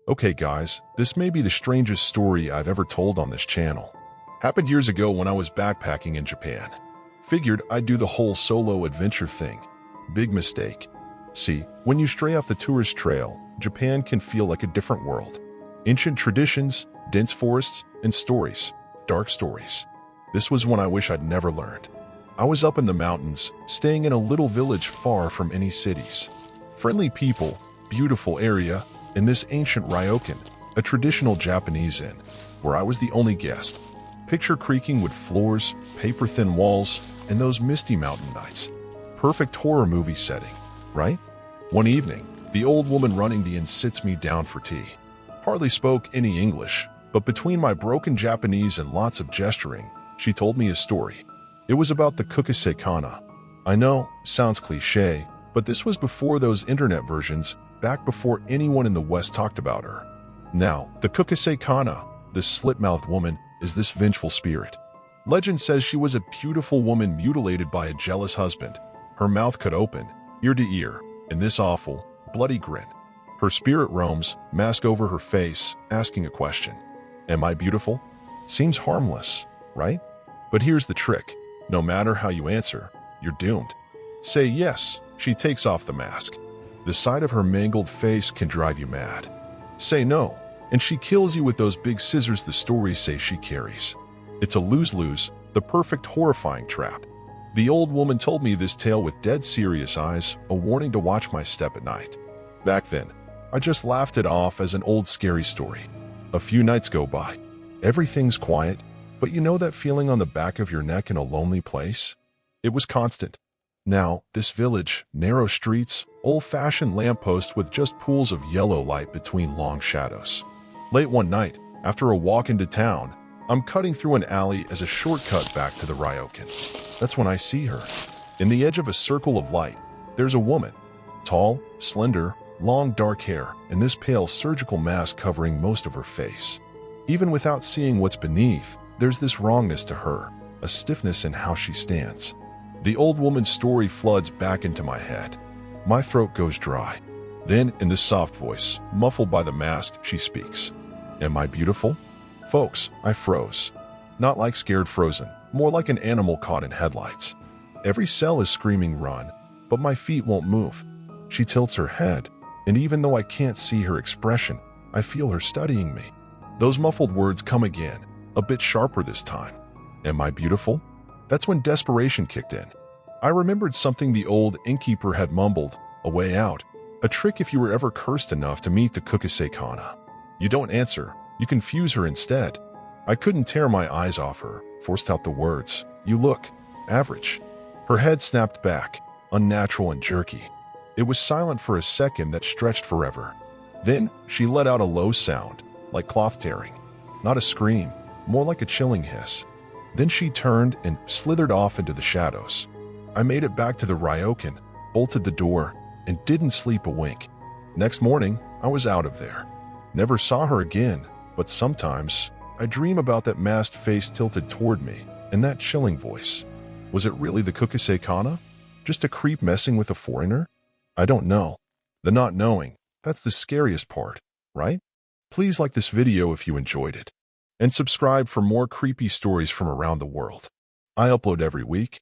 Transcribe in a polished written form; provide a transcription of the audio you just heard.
Okay guys, this may be the strangest story I've ever told on this channel. Happened years ago when I was backpacking in Japan. Figured I'd do the whole solo adventure thing. Big mistake. See, when you stray off the tourist trail, Japan can feel like a different world. Ancient traditions, dense forests, and stories. Dark stories. This was one I wish I'd never learned. I was up in the mountains, staying in a little village far from any cities. Friendly people, beautiful area, and this ancient ryokan, a traditional Japanese inn, where I was the only guest. Picture creaking wood floors, paper-thin walls, and those misty mountain nights. Perfect horror movie setting, right? One evening, the old woman running the inn sits me down for tea. Hardly spoke any English, but between my broken Japanese and lots of gesturing, she told me a story. It was about the Kuchisake-Onna. I know, sounds cliche, but this was before those internet versions, back before anyone in the West talked about her. Now, the Kuchisake-Onna, the slit-mouthed woman, is this vengeful spirit. Legend says she was a beautiful woman mutilated by a jealous husband, her mouth cut open, ear to ear, in this awful, bloody grin. Her spirit roams, mask over her face, asking a question. Am I beautiful? Seems harmless, right? But here's the trick. No matter how you answer, you're doomed. Say yes, she takes off the mask. The sight of her mangled face can drive you mad. Say no, and she kills you with those big scissors the stories say she carries. It's a lose-lose, the perfect horrifying trap. The old woman told me this tale with dead serious eyes, a warning to watch my step at night. Back then, I just laughed it off as an old scary story. A few nights go by. Everything's quiet, but you know that feeling on the back of your neck in a lonely place? It was constant. Now, this village, narrow streets, old-fashioned lampposts with just pools of yellow light between long shadows. Late one night, after a walk into town, I'm cutting through an alley as a shortcut back to the ryokan. That's when I see her. In the edge of a circle of light, there's a woman. Tall, slender, long dark hair, and this pale surgical mask covering most of her face. Even without seeing what's beneath, there's this wrongness to her, a stiffness in how she stands. The old woman's story floods back into my head. My throat goes dry. Then, in this soft voice, muffled by the mask, she speaks. Am I beautiful? Folks, I froze. Not like scared frozen, more like an animal caught in headlights. Every cell is screaming run, but my feet won't move. She tilts her head, and even though I can't see her expression, I feel her studying me. Those muffled words come again, a bit sharper this time. Am I beautiful? That's when desperation kicked in. I remembered something the old innkeeper had mumbled, a way out, a trick if you were ever cursed enough to meet the Kuchisake-Onna. You don't answer, you confuse her instead. I couldn't tear my eyes off her, forced out the words. You look average. Her head snapped back, unnatural and jerky. It was silent for a second that stretched forever. Then she let out a low sound, like cloth tearing. Not a scream, more like a chilling hiss. Then she turned and slithered off into the shadows. I made it back to the ryokan, bolted the door, and didn't sleep a wink. Next morning, I was out of there. Never saw her again, but sometimes I dream about that masked face tilted toward me and that chilling voice. Was it really the Kuchisake-Onna? Just a creep messing with a foreigner? I don't know. The not knowing, that's the scariest part, right? Please like this video if you enjoyed it. And subscribe for more creepy stories from around the world. I upload every week.